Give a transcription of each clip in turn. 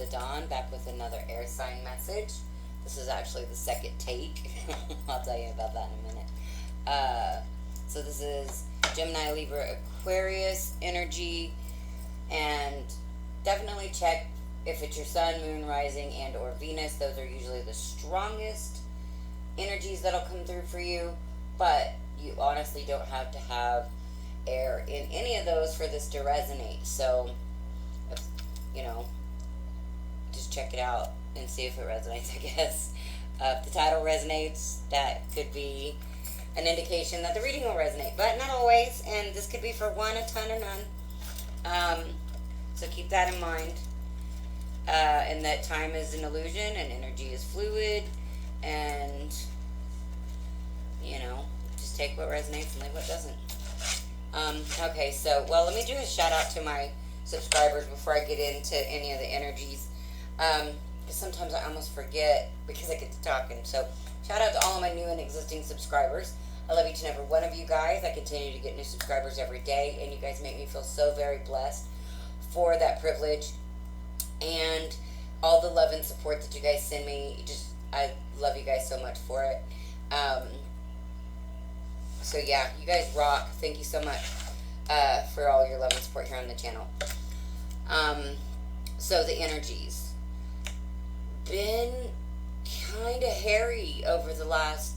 the Dawn, back with another air sign message. This is actually the second take. I'll tell you about that in a minute. So this is Gemini, Libra, Aquarius energy, and definitely check if it's your sun, moon, rising, and or Venus. Those are usually the strongest energies that'll come through for you, but you honestly don't have to have air in any of those for this to resonate. So, if, you know, just check it out and see if it resonates, I guess. If the title resonates, that could be an indication that the reading will resonate, but not always, and this could be for one, a ton, or none. So keep that in mind, and that time is an illusion and energy is fluid, and, you know, just take what resonates and leave what doesn't. Okay, so, well, let me do a shout out to my subscribers before I get into any of the energies. Because sometimes I almost forget because I get to talking. So, shout out to all of my new and existing subscribers. I love each and every one of you guys. I continue to get new subscribers every day, and you guys make me feel so very blessed for that privilege and all the love and support that you guys send me. I love you guys so much for it. So yeah, you guys rock. Thank you so much for all your love and support here on the channel. So the energies. Been kind of hairy over the last,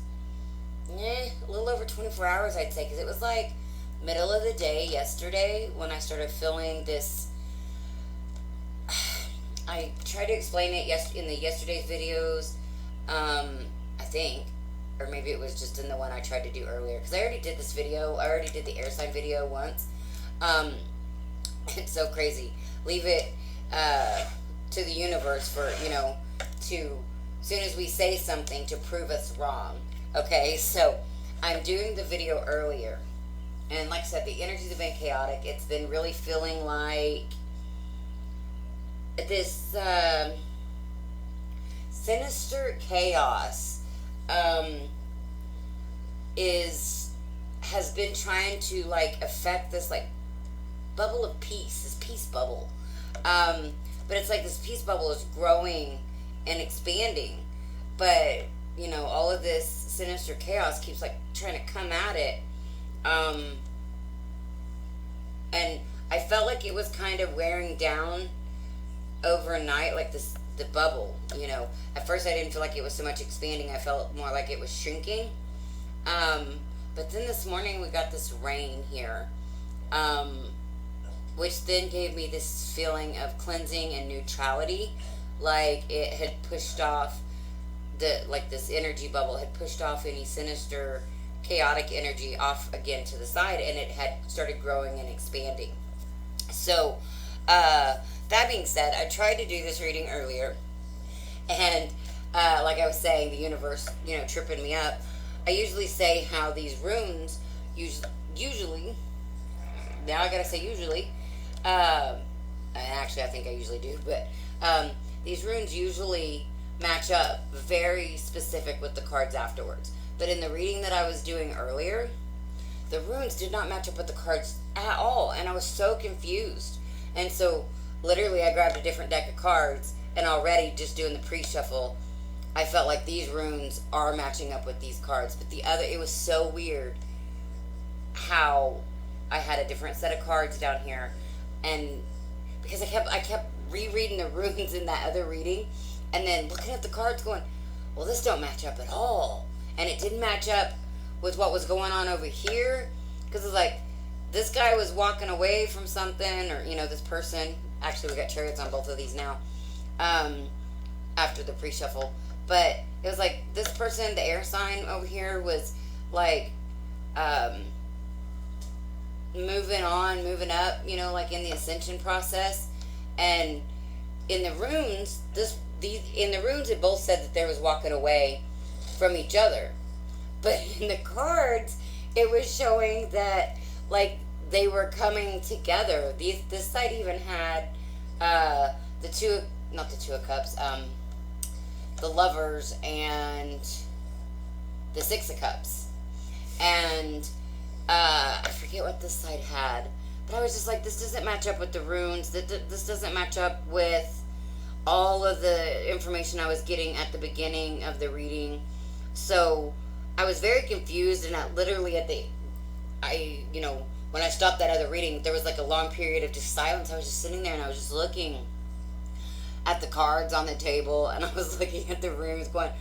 a little over 24 hours, I'd say, because it was like middle of the day yesterday when I started feeling this. I tried to explain it in the yesterday's videos, I think, or maybe it was just in the one I tried to do earlier, because I already did this video. I already did the air sign video once. It's so crazy. Leave it to the universe for, to, as soon as we say something, to prove us wrong. Okay, so I'm doing the video earlier, and like I said, the energies have been chaotic. It's been really feeling like this sinister chaos has been trying to like affect this like bubble of peace, this peace bubble. But it's like this peace bubble is growing and expanding, but all of this sinister chaos keeps like trying to come at it, and I felt like it was kind of wearing down overnight, like the bubble. At first I didn't feel like it was so much expanding. I felt more like it was shrinking. But then this morning we got this rain here, which then gave me this feeling of cleansing and neutrality, like it had pushed off this energy bubble had pushed off any sinister, chaotic energy off again to the side, and it had started growing and expanding. So, that being said, I tried to do this reading earlier, and like I was saying, the universe, tripping me up. I usually say how these runes usually, now I gotta say usually, and actually I think I usually do, but these runes usually match up very specific with the cards afterwards. But in the reading that I was doing earlier, the runes did not match up with the cards at all, and I was so confused. And so literally I grabbed a different deck of cards, and already just doing the pre-shuffle, I felt like these runes are matching up with these cards. But it was so weird how I had a different set of cards down here, and because I kept rereading the runes in that other reading, and then looking at the cards going, well, this don't match up at all. And it didn't match up with what was going on over here, because it's like this guy was walking away from something, or this person. Actually, we got chariots on both of these now, after the pre-shuffle. But it was like this person, the air sign over here, was like moving up, like in the ascension process. And in the runes, it both said that they was walking away from each other. But in the cards, it was showing that like they were coming together. This side even had not the Two of Cups, the Lovers and the Six of Cups. And I forget what this side had, but I was just like, this doesn't match up with the runes. This doesn't match up with all of the information I was getting at the beginning of the reading. So I was very confused, and I literally when I stopped that other reading, there was like a long period of just silence. I was just sitting there and I was just looking at the cards on the table, and I was looking at the rooms going,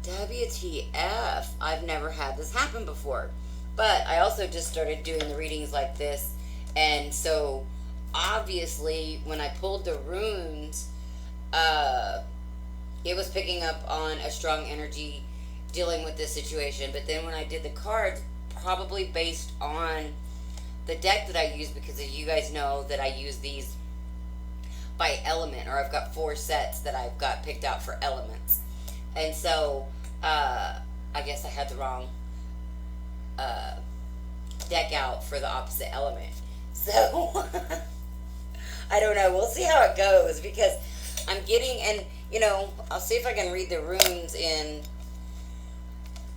WTF, I've never had this happen before. But I also just started doing the readings like this, and so obviously when I pulled the runes, it was picking up on a strong energy dealing with this situation. But then when I did the cards, probably based on the deck that I use, because as you guys know that I use these by element, or I've got 4 sets that I've got picked out for elements. And so I guess I had the wrong deck out for the opposite element. So I don't know. We'll see how it goes, because I'm getting, and I'll see if I can read the runes in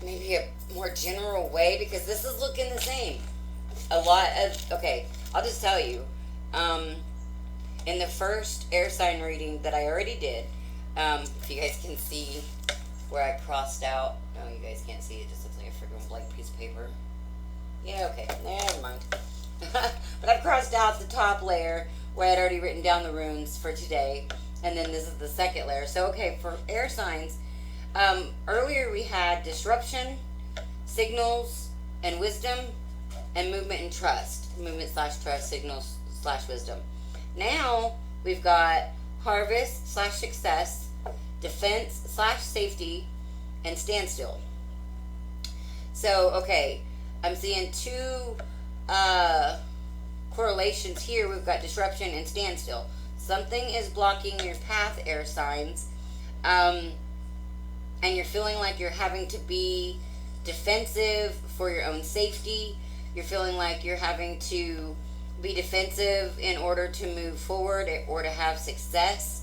maybe a more general way, because this is looking the same. Okay, I'll just tell you, in the first air sign reading that I already did, if you guys can see where I crossed out, no, you guys can't see, it just looks like a freaking blank piece of paper. Yeah, okay, never mind. But I've crossed out the top layer where I had already written down the runes for today, and then this is the second layer. So, okay, for air signs, earlier we had disruption, signals, and wisdom, and movement and trust. Movement/trust, signals/wisdom. Now we've got harvest/success, defense/safety, and standstill. So, okay, I'm seeing 2 correlations here. We've got disruption and standstill. Something is blocking your path, air signs, and you're feeling like you're having to be defensive for your own safety. You're feeling like you're having to be defensive in order to move forward or to have success.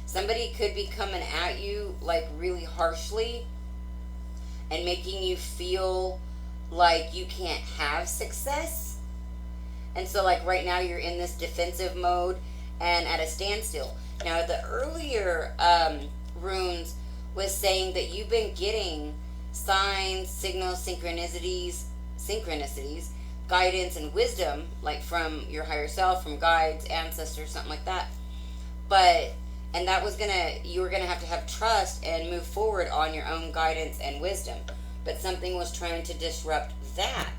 Somebody could be coming at you like really harshly and making you feel like you can't have success. And so like right now you're in this defensive mode and at a standstill. Now the earlier runes was saying that you've been getting signs, signals, synchronicities, guidance, and wisdom, like from your higher self, from guides, ancestors, something like that. And that was you were gonna have to have trust and move forward on your own guidance and wisdom. But something was trying to disrupt that.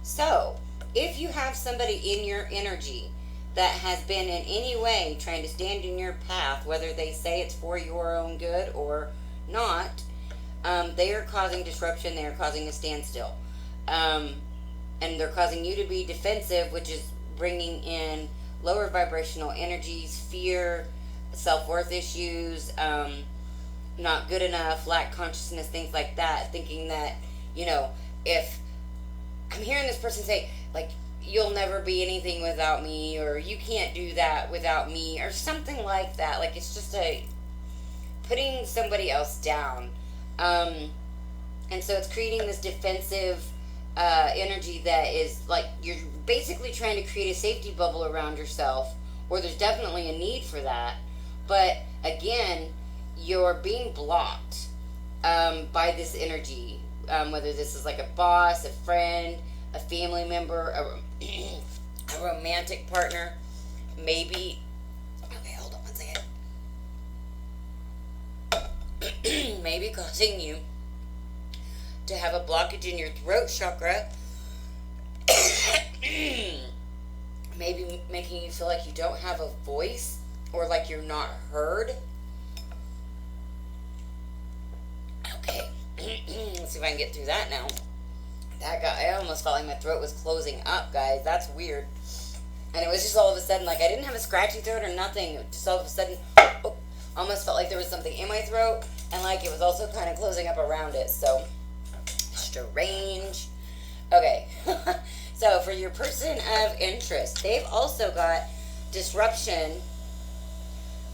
So, if you have somebody in your energy that has been in any way trying to stand in your path, whether they say it's for your own good or not, they are causing disruption, they are causing a standstill. And they're causing you to be defensive, which is bringing in lower vibrational energies, fear, self-worth issues, not good enough, lack consciousness, things like that, thinking that, if I'm hearing this person say, like, you'll never be anything without me, or you can't do that without me, or something like that. Like, it's just putting somebody else down. And so it's creating this defensive energy that is like you're basically trying to create a safety bubble around yourself, or there's definitely a need for that. But again, you're being blocked by this energy, whether this is like a boss, a friend, a family member, a romantic partner, maybe. Okay, hold on one second. Maybe causing you to have a blockage in your throat chakra. Maybe making you feel like you don't have a voice, or like you're not heard. Okay. Let's see if I can get through that now. I almost felt like my throat was closing up, guys. That's weird. And it was just all of a sudden, like, I didn't have a scratchy throat or nothing. Just all of a sudden, almost felt like there was something in my throat, and like it was also kind of closing up around it. So strange. Okay. So for your person of interest, they've also got disruption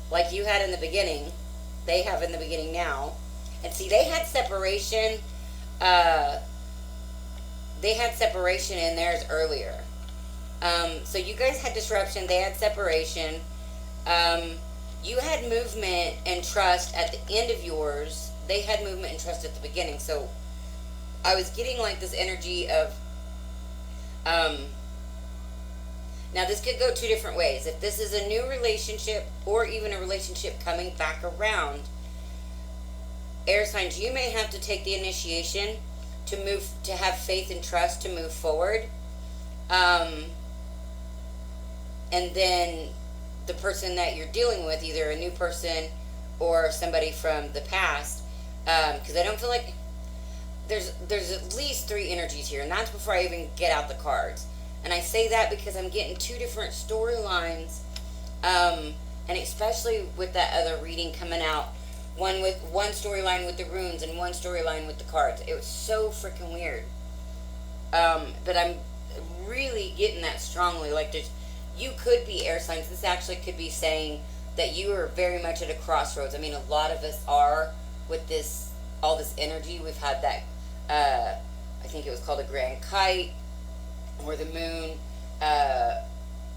like you had in the beginning. They have in the beginning now. And see, they had separation. They had separation in theirs earlier. So you guys had disruption. They had separation. You had movement and trust at the end of yours. They had movement and trust at the beginning. So I was getting like this energy of, um, now this could go two different ways. If this is a new relationship or even a relationship coming back around, air signs, you may have to take the initiation to move, to have faith and trust to move forward. Um, and then the person that you're dealing with, either a new person or somebody from the past, because I don't feel like there's at least three energies here, and that's before I even get out the cards. And I say that because I'm getting two different storylines, and especially with that other reading coming out, one storyline with the runes and one storyline with the cards. It was so freaking weird. But I'm really getting that strongly. Like you could be air signs. This actually could be saying that you are very much at a crossroads. I mean, a lot of us are with this, all this energy. We've had that. I think it was called a grand kite, where the moon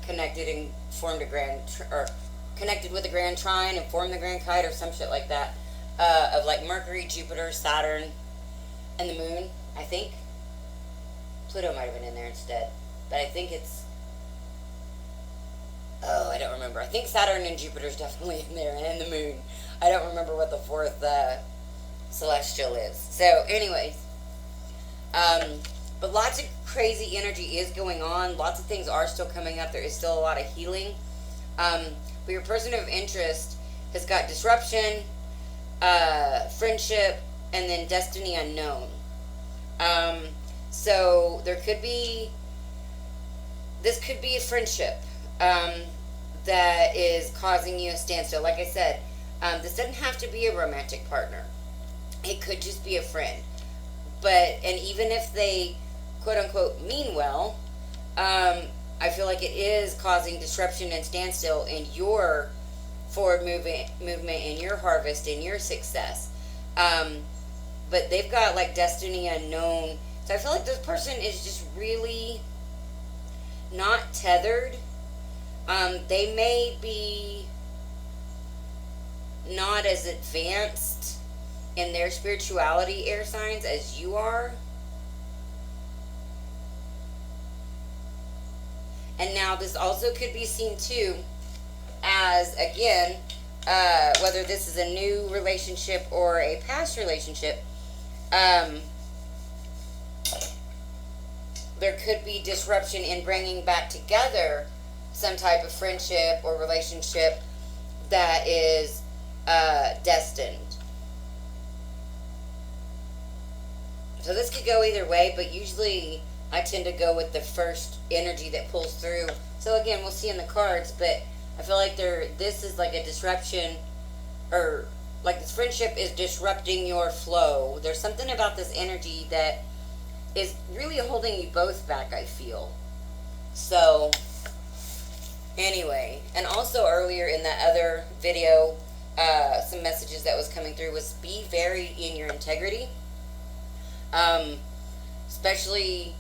connected and formed a or connected with a grand trine and formed the grand kite, or some shit like that, of like Mercury, Jupiter, Saturn, and the moon. I think Pluto might have been in there instead, but I think it's, oh, I don't remember. I think Saturn and Jupiter's definitely in there, and the moon. I don't remember what the fourth celestial is. So, anyways, but lots of crazy energy is going on. Lots of things are still coming up. There is still a lot of healing. But your person of interest has got disruption, friendship, and then destiny unknown. So there could be, this could be a friendship that is causing you a standstill. Like I said, this doesn't have to be a romantic partner. It could just be a friend. But, and even if they, quote unquote, mean well, I feel like it is causing disruption and standstill in your forward movement, in your harvest, in your success. But they've got like destiny unknown. So I feel like this person is just really not tethered. They may be not as advanced in their spirituality, air signs, as you are. And now this also could be seen too as, again, whether this is a new relationship or a past relationship, there could be disruption in bringing back together some type of friendship or relationship that is destined. So this could go either way, but usually I tend to go with the first energy that pulls through. So again, we'll see in the cards, but I feel like this is like a disruption, or like this friendship is disrupting your flow. There's something about this energy that is really holding you both back, I feel. So anyway, and also earlier in that other video, some messages that was coming through was be very in your integrity. Especially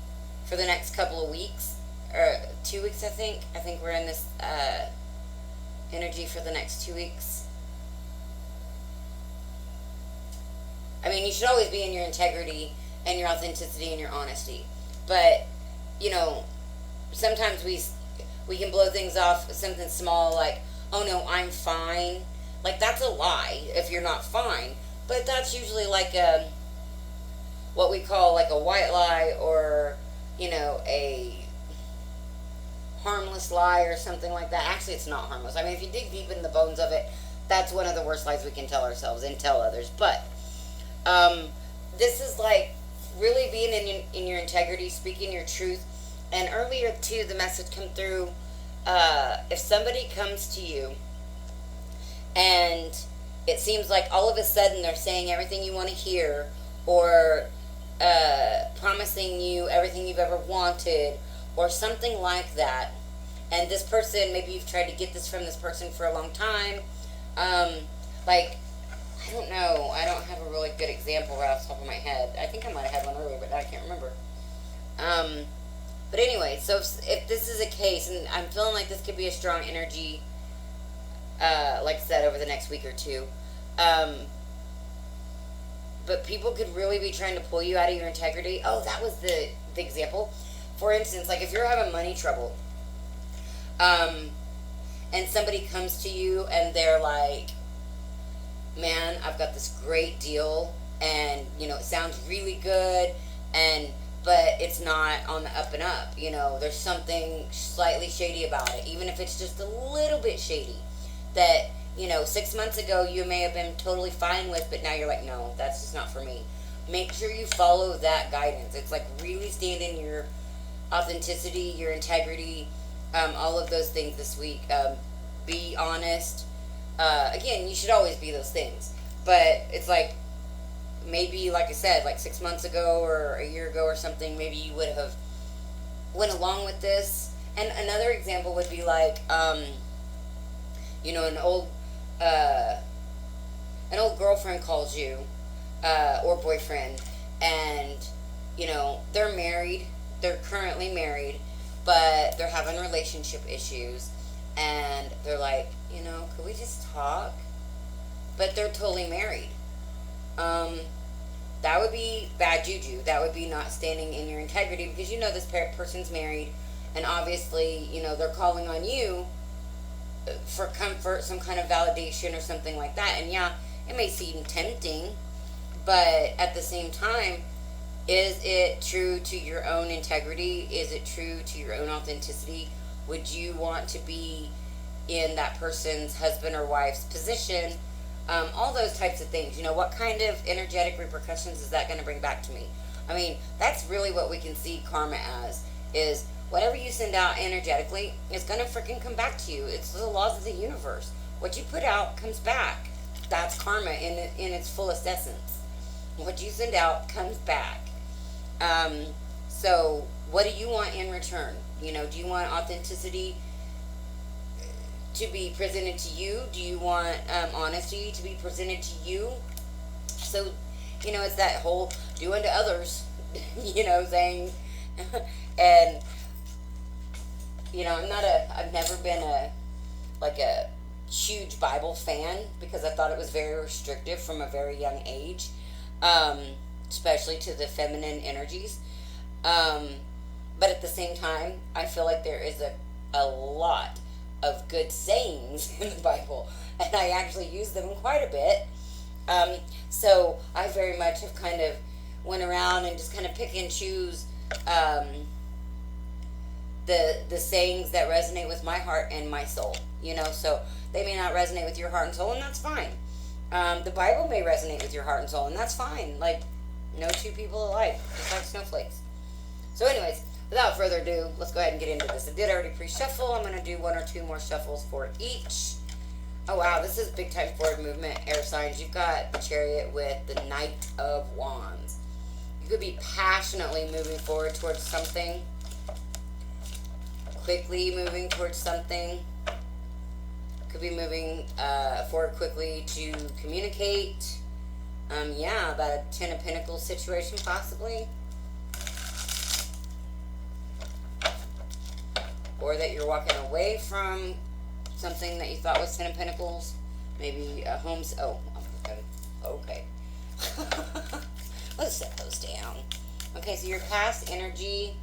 for the next couple of weeks, or 2 weeks, I think. I think we're in this energy for the next 2 weeks. I mean, you should always be in your integrity and your authenticity and your honesty. But, you know, sometimes we can blow things off, something small like, oh no, I'm fine. Like, that's a lie if you're not fine. But that's usually like what we call like a white lie, or, you know, a harmless lie or something like that. Actually, it's not harmless. I mean, if you dig deep in the bones of it, that's one of the worst lies we can tell ourselves and tell others. But this is like really being in your integrity, speaking your truth. And earlier too, the message come through, if somebody comes to you and it seems like all of a sudden they're saying everything you want to hear, or promising you everything you've ever wanted, or something like that, and this person, maybe you've tried to get this from this person for a long time, like, I don't know, I don't have a really good example right off the top of my head. I think I might have had one earlier, but I can't remember. But anyway, so if this is a case, and I'm feeling like this could be a strong energy, like I said, over the next week or two. Um, but people could really be trying to pull you out of your integrity. Oh, that was the example. For instance, like if you're having money trouble, um, and somebody comes to you and they're like, man, I've got this great deal, and it sounds really good, and but it's not on the up and up. There's something slightly shady about it, even if it's just a little bit shady. That 6 months ago you may have been totally fine with, but now you're like, no, that's just not for me. Make sure you follow that guidance. It's like really stand in your authenticity, your integrity, all of those things this week. Be honest. Again, you should always be those things, but it's like maybe, like I said, like 6 months ago or a year ago or something, maybe you would have went along with this. And another example would be like, an uh, old girlfriend calls you, or boyfriend, and they're married, they're currently married, but they're having relationship issues, and they're like, could we just talk? But they're totally married. That would be bad juju. That would be not standing in your integrity, because this person's married, and obviously, they're calling on you for comfort, some kind of validation or something like that. And yeah, it may seem tempting, but at the same time, is it true to your own integrity? Is it true to your own authenticity? Would you want to be in that person's husband or wife's position? All those types of things. What kind of energetic repercussions is that going to bring back to me? I mean, that's really what we can see karma as, is whatever you send out energetically is going to freaking come back to you. It's the laws of the universe. What you put out comes back. That's karma in its fullest essence. What you send out comes back. So what do you want in return? Do you want authenticity to be presented to you? Do you want honesty to be presented to you? So, it's that whole do unto others, saying, and, I've never been a huge Bible fan, because I thought it was very restrictive from a very young age, especially to the feminine energies. But at the same time, I feel like there is a lot of good sayings in the Bible, and I actually use them quite a bit. So I very much have kind of went around and just kind of pick and choose the sayings that resonate with my heart and my soul. So they may not resonate with your heart and soul, and that's fine. The Bible may resonate with your heart and soul, and that's fine. Like, no two people alike, just like snowflakes. So anyways, without further ado, let's go ahead and get into this. I did already pre-shuffle. I'm going to do one or two more shuffles for each. Oh, wow. This is big time forward movement, air signs. You've got the Chariot with the Knight of Wands. You could be passionately moving forward towards something. Quickly moving towards something. Could be moving forward quickly to communicate. Yeah, about a Ten of Pentacles situation, possibly. Or that you're walking away from something that you thought was Ten of Pentacles. Maybe a home's... Oh, okay. Let's set those down. Okay, so your past energy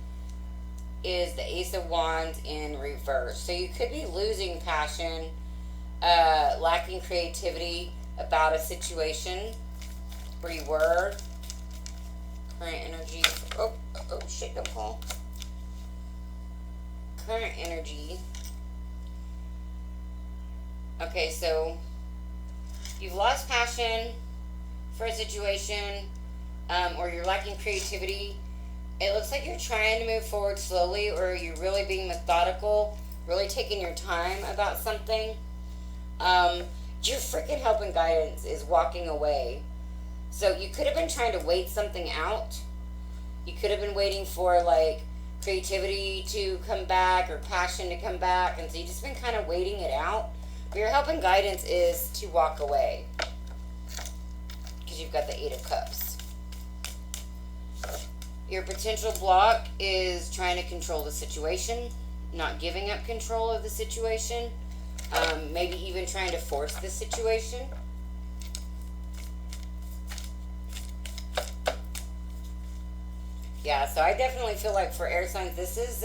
is the Ace of Wands in reverse. So you could be losing passion, lacking creativity about a situation where you were. Current energy... Oh, shit, don't fall. Current energy. Okay, so you've lost passion for a situation, or you're lacking creativity. It looks like you're trying to move forward slowly, or you're really being methodical, really taking your time about something. Your freaking help and guidance is walking away. So you could have been trying to wait something out. You could have been waiting for, like, creativity to come back or passion to come back, and so you've just been kind of waiting it out. But your help and guidance is to walk away, because you've got the Eight of Cups. Your potential block is trying to control the situation, not giving up control of the situation, Maybe even trying to force the situation. Yeah, so I definitely feel like for air signs, this is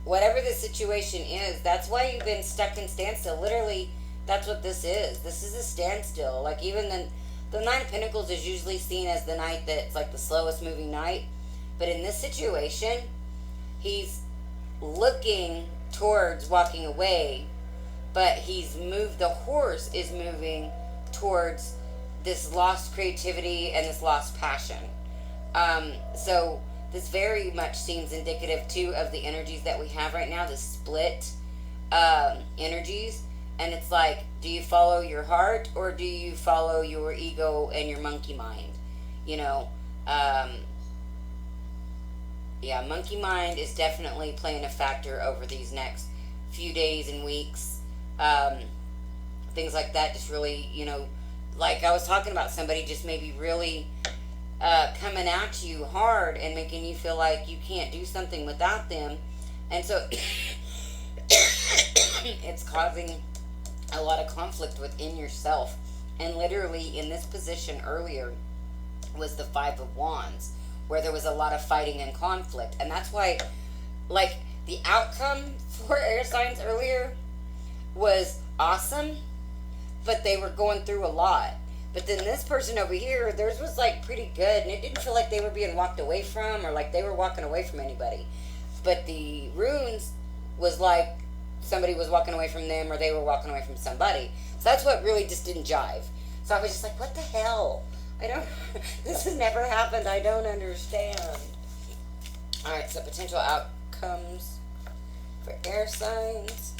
whatever the situation is. That's why you've been stuck in standstill. Literally, that's what this is. This is a standstill. Like even the Nine of Pentacles is usually seen as the night that's like the slowest moving night, but in this situation, he's looking towards walking away, but he's moved. The horse is moving towards this lost creativity and this lost passion. So this very much seems indicative too of the energies that we have right now, the split energies. And it's like, do you follow your heart or do you follow your ego and your monkey mind? You know, yeah, monkey mind is definitely playing a factor over these next few days and weeks. Things like that just really, like I was talking about, somebody just maybe really coming at you hard and making you feel like you can't do something without them. And so it's causing a lot of conflict within yourself. And literally in this position earlier was the Five of Wands, where there was a lot of fighting and conflict. And that's why, like, the outcome for air signs earlier was awesome, but they were going through a lot. But then this person over here, theirs was like pretty good, and it didn't feel like they were being walked away from or like they were walking away from anybody. But the runes was like somebody was walking away from them or they were walking away from somebody. So that's what really just didn't jive. So I was just like, what the hell? This has never happened. I don't understand. All right, so potential outcomes for air signs.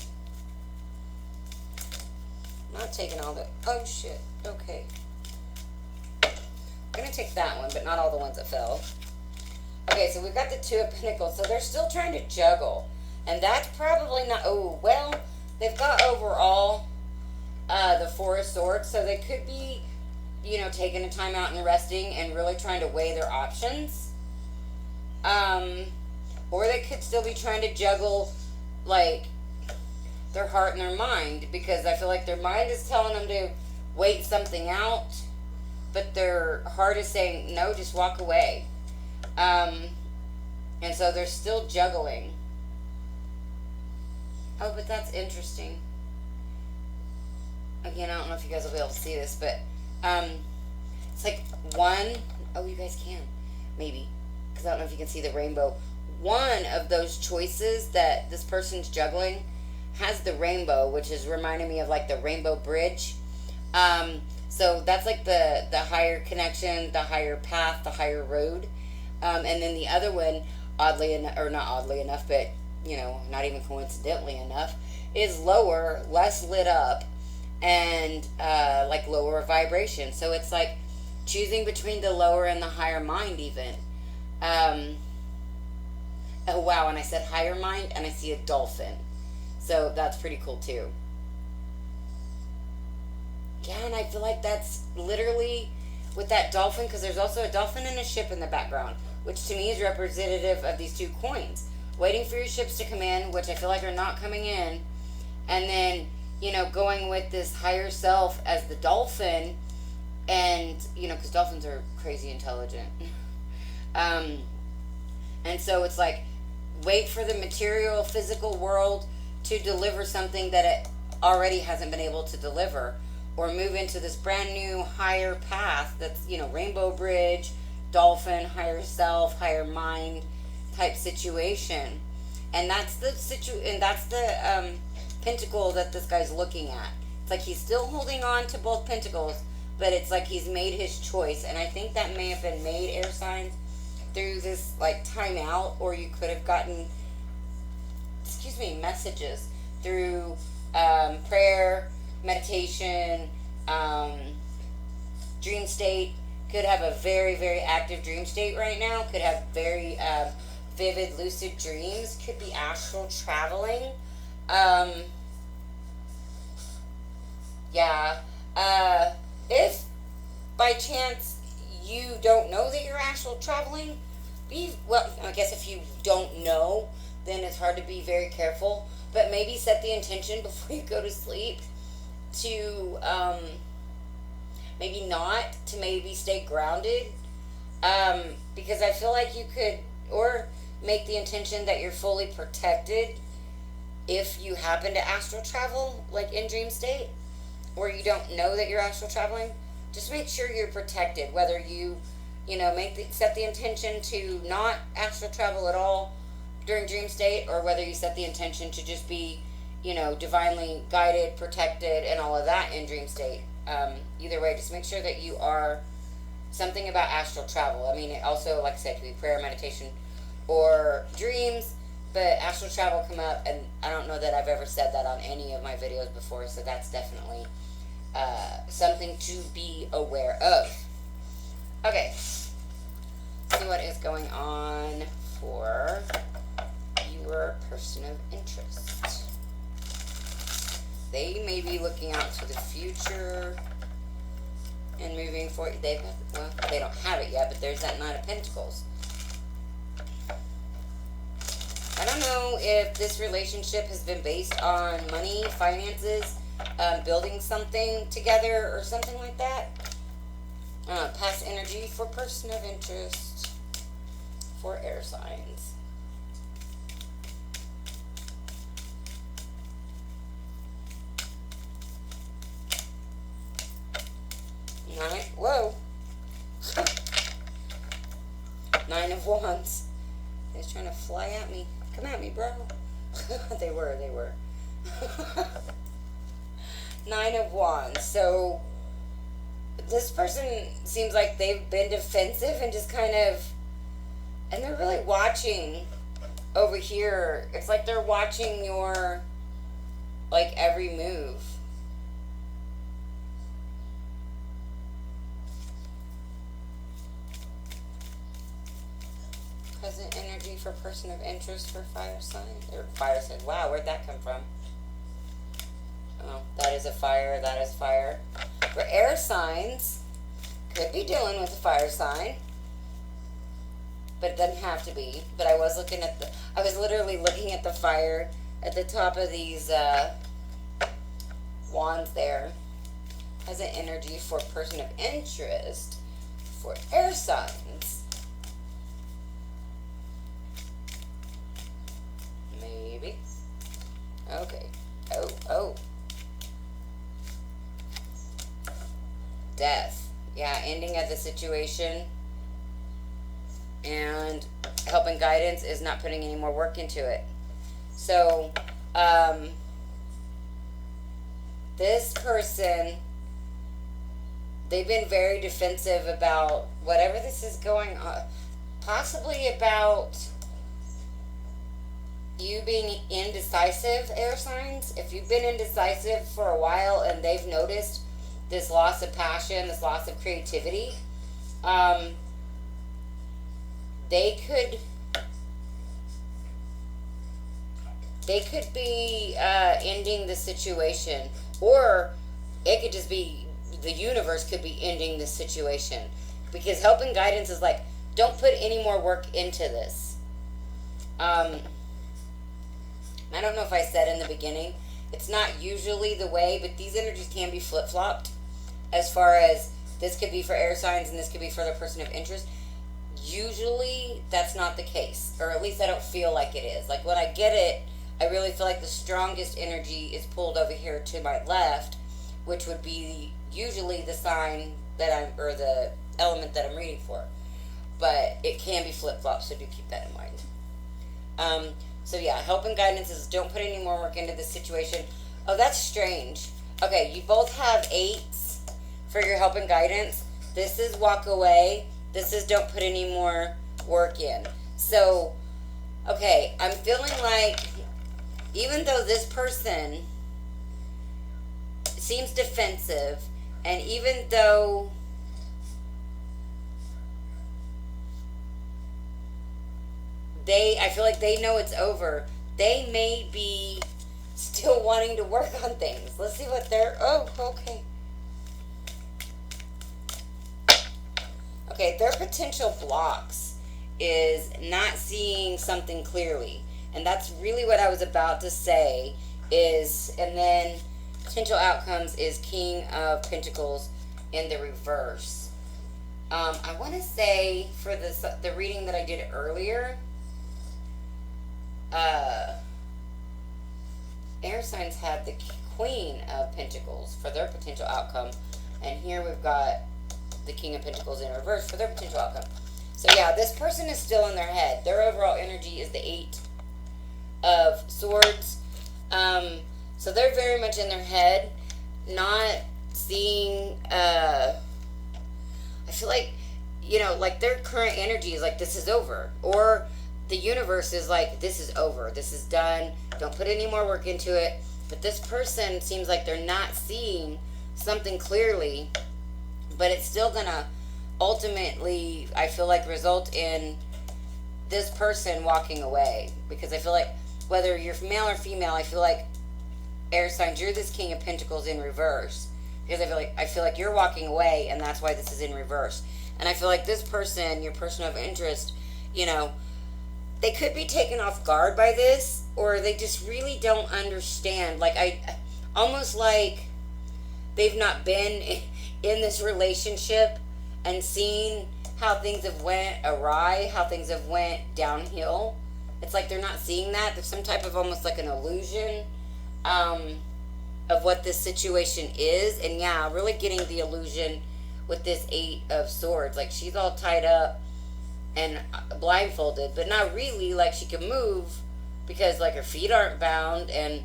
I'm not taking all the, oh shit, okay. I'm going to take that one, but not all the ones that fell. Okay, so we've got the Two of Pentacles. So they're still trying to juggle. And that's probably not, oh, well, they've got overall the Four of Swords. So they could be, taking a time out and resting and really trying to weigh their options. Or they could still be trying to juggle, like, their heart and their mind. Because I feel like their mind is telling them to wait something out. But their heart is saying, no, just walk away. And so they're still juggling. Oh, but that's interesting. Again, I don't know if you guys will be able to see this, but it's like one, oh, you guys can, maybe, because I don't know if you can see the rainbow. One of those choices that this person's juggling has the rainbow, which is reminding me of like the rainbow bridge. So that's like the higher connection, the higher path, the higher road. And then the other one, oddly enough, or not oddly enough, but, not even coincidentally enough, is lower, less lit up, and like lower vibration. So it's like choosing between the lower and the higher mind even. Oh, wow, and I said higher mind, and I see a dolphin. So that's pretty cool, too. Yeah, and I feel like that's literally with that dolphin, because there's also a dolphin and a ship in the background, which to me is representative of these two coins. Waiting for your ships to come in, which I feel like are not coming in, and then, going with this higher self as the dolphin, and, because dolphins are crazy intelligent. And so it's like, wait for the material, physical world to deliver something that it already hasn't been able to deliver. Or move into this brand new higher path that's, rainbow bridge, dolphin, higher self, higher mind type situation. And that's the pentacle that this guy's looking at. It's like he's still holding on to both pentacles, but it's like he's made his choice. And I think that may have been made, air signs, through this like time out, or you could have gotten, messages through prayer, meditation, dream state. Could have a very, very active dream state right now. Could have very vivid, lucid dreams. Could be astral traveling. If by chance you don't know that you're astral traveling, I guess if you don't know, then it's hard to be very careful. but maybe set the intention before you go to sleep to maybe not, to maybe stay grounded, because I feel like you could, or make the intention that you're fully protected if you happen to astral travel, like in dream state, or you don't know that you're astral traveling. Just make sure you're protected, whether you set the intention to not astral travel at all during dream state, or whether you set the intention to just be, divinely guided, protected, and all of that in dream state. Either way, just make sure that you are something about astral travel. I mean, it also, like I said, could be prayer, meditation, or dreams, but astral travel come up, and I don't know that I've ever said that on any of my videos before, so that's definitely something to be aware of. Okay, let's see what is going on for your person of interest. They may be looking out to the future and moving forward. They don't have it yet, but there's that Knight of Pentacles. I don't know if this relationship has been based on money, finances, building something together or something like that. Past energy for person of interest for air signs. Whoa. Nine of Wands. They're trying to fly at me. Come at me, bro. They were. Nine of Wands. So this person seems like they've been defensive and just kind of, and they're really watching over here. It's like they're watching your, like, every move. Present energy for person of interest for fire sign. Or fire sign. Wow, where'd that come from? Oh, that is a fire. That is fire. For air signs, could be dealing with a fire sign, but it doesn't have to be. But I was literally looking at the fire at the top of these wands there. As an energy for person of interest for air signs. Maybe. Okay. Oh. Death. Yeah, ending of the situation. And help and guidance is not putting any more work into it. So, this person, they've been very defensive about whatever this is going on. Possibly about you being indecisive, air signs. If you've been indecisive for a while and they've noticed this loss of passion, this loss of creativity, they could be ending the situation, or it could just be the universe could be ending the situation, because help and guidance is like, don't put any more work into this. I don't know if I said in the beginning, it's not usually the way, but these energies can be flip-flopped, as far as this could be for air signs and this could be for the person of interest. Usually that's not the case, or at least I don't feel like it is. Like, when I get it, I really feel like the strongest energy is pulled over here to my left, which would be usually the sign that or the element that I'm reading for. But it can be flip-flopped, so do keep that in mind. So yeah, help and guidance is don't put any more work into this situation. Oh, that's strange. Okay, you both have 8s for your help and guidance. This is walk away. This is don't put any more work in. So, okay, I'm feeling like even though this person seems defensive, and even though I feel like they know it's over, they may be still wanting to work on things. Let's see what they're, okay. Okay, their potential blocks is not seeing something clearly. And that's really what I was about to say is, and then potential outcomes is King of Pentacles in the reverse. I want to say for the reading that I did earlier, air signs had the Queen of Pentacles for their potential outcome, and here we've got the King of Pentacles in reverse for their potential outcome. So yeah, this person is still in their head. Their overall energy is the Eight of Swords. So they're very much in their head, not seeing, I feel like, like their current energy is like, this is over. Or the universe is like, this is over. This is done. Don't put any more work into it. But this person seems like they're not seeing something clearly, but it's still going to ultimately, I feel like, result in this person walking away. Because I feel like whether you're male or female, I feel like air signs, you're this King of Pentacles in reverse. Because I feel like you're walking away, and that's why this is in reverse. And I feel like this person, your person of interest, they could be taken off guard by this, or they just really don't understand. Like, almost like they've not been in this relationship and seen how things have went awry, how things have went downhill. It's like they're not seeing that. There's some type of almost like an illusion of what this situation is. And yeah, really getting the illusion with this Eight of Swords. Like, she's all tied up and blindfolded, but not really. Like, she can move because, like, her feet aren't bound, and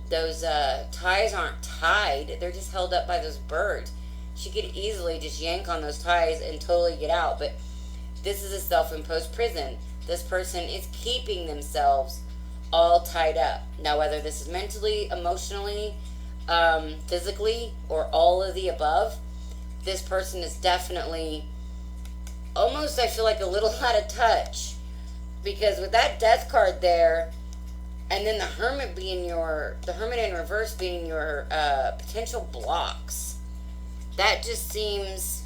those ties aren't tied. They're just held up by those birds. She could easily just yank on those ties and totally get out. But this is a self-imposed prison. This person is keeping themselves all tied up. Now, whether this is mentally, emotionally, physically, or all of the above, this person is definitely almost, I feel like, a little out of touch. Because with that Death card there, and then the Hermit in reverse being your potential blocks, that just seems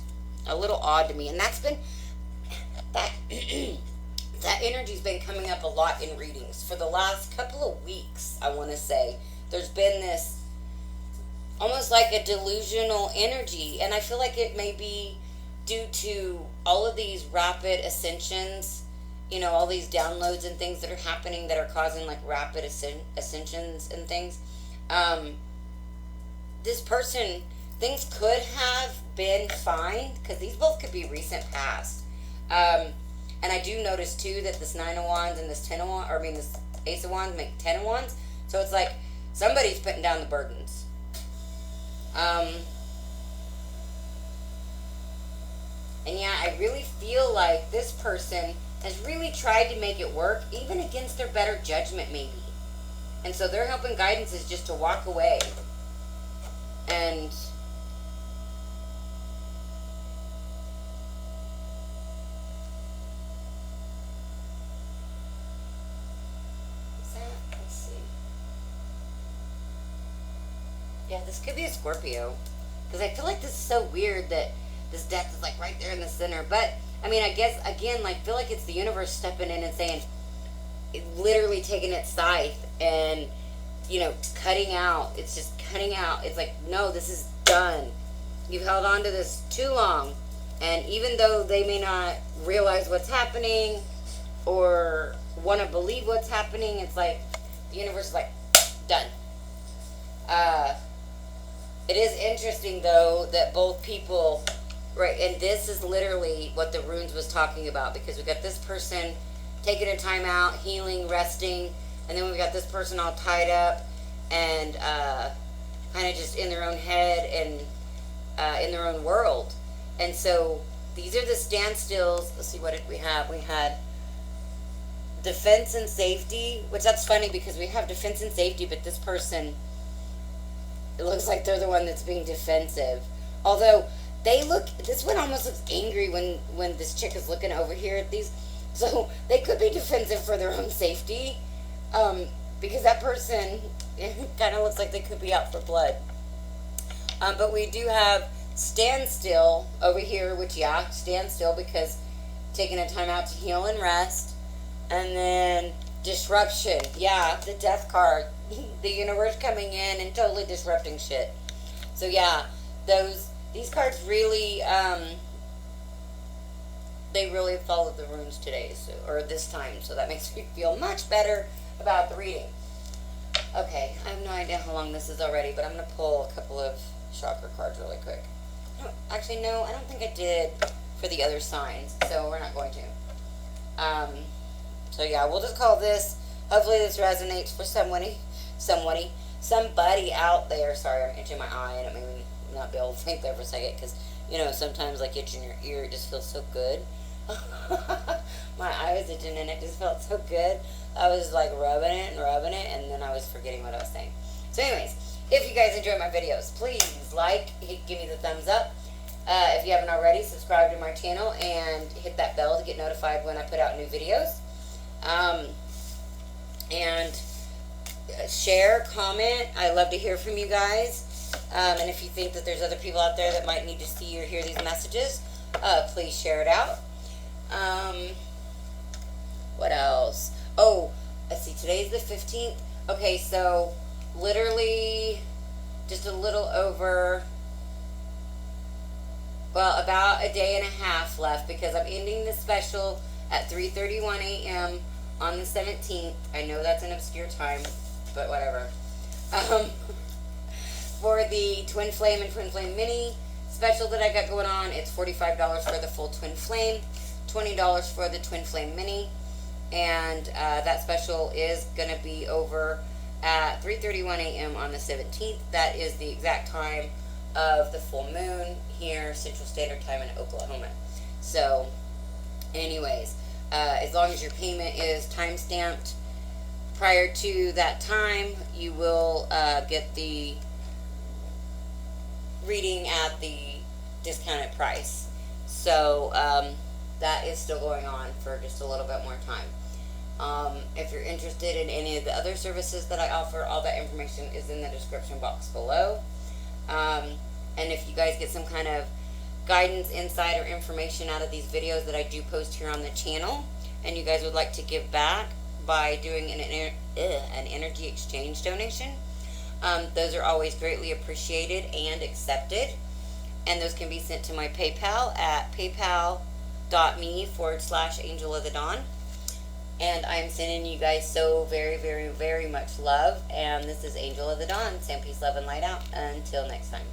a little odd to me. And that's been, that energy's been coming up a lot in readings for the last couple of weeks, I want to say. There's been this almost like a delusional energy, and I feel like it may be due to all of these rapid ascensions, all these downloads and things that are happening that are causing like rapid ascensions and things. This person, things could have been fine, because these both could be recent past. And I do notice too that this Nine of Wands and this this Ace of Wands make Ten of Wands. So it's like somebody's putting down the burdens. And yeah, I really feel like this person has really tried to make it work, even against their better judgment, maybe. And so their help and guidance is just to walk away. And let's see. Yeah, this could be a Scorpio. Because I feel like this is so weird that this death is like right there in the center. But I mean, I guess again, like, feel like it's the universe stepping in and saying, literally taking its scythe and cutting out. It's just cutting out. It's like, no, this is done. You've held on to this too long, and even though they may not realize what's happening or want to believe what's happening, it's like the universe is like, done. It is interesting though that both people. Right, and this is literally what the runes was talking about, because we got this person taking a time out, healing, resting, and then we got this person all tied up and kind of just in their own head and in their own world. And so these are the standstills. Let's see, what did we have? We had defense and safety, which that's funny because we have defense and safety, but this person, it looks like they're the one that's being defensive. Although this one almost looks angry when this chick is looking over here at these. So they could be defensive for their own safety, because that person kind of looks like they could be out for blood. But we do have standstill over here, which, yeah, standstill, because taking a time out to heal and rest. And then disruption. Yeah, the death card. The universe coming in and totally disrupting shit. So yeah, these cards really they really followed the runes today, so, or this time, so that makes me feel much better about the reading. Okay, I have no idea how long this is already, but I'm going to pull a couple of chakra cards really quick. Actually, no, I don't think I did for the other signs, so we're not going to. So yeah, we'll just call this, hopefully this resonates for somebody out there. Sorry, I'm itching my eye, and it made me not be able to think there for a second, because, you know, sometimes, like, itching your ear, it just feels so good. My eye was itching, and it just felt so good. I was, like, rubbing it, and then I was forgetting what I was saying. So anyways, if you guys enjoy my videos, please give me the thumbs up. If you haven't already, subscribe to my channel, and hit that bell to get notified when I put out new videos. And share, comment. I love to hear from you guys. And if you think that there's other people out there that might need to see or hear these messages, please share it out. What else? Oh, let's see, today's the 15th. Okay, so literally just a little over, well, about a day and a half left, because I'm ending this special at 3:31 a.m. on the 17th. I know that's an obscure time, but whatever. For the Twinflame and Twinflame Mini special that I got going on, it's $45 for the full Twinflame, $20 for the Twinflame Mini, and that special is going to be over at 3:31 a.m. on the 17th. That is the exact time of the full moon here, Central Standard Time in Oklahoma. So, anyways, as long as your payment is time-stamped prior to that time, you will get the reading at the discounted price. So that is still going on for just a little bit more time. If you're interested in any of the other services that I offer, all that information is in the description box below. And if you guys get some kind of guidance, insight, or information out of these videos that I do post here on the channel, and you guys would like to give back by doing an energy exchange donation, those are always greatly appreciated and accepted, and those can be sent to my PayPal at paypal.me/Angel of the Dawn. And I'm sending you guys so very, very, very much love, and this is Angel of the Dawn. Sand, peace, love, and light out. Until next time.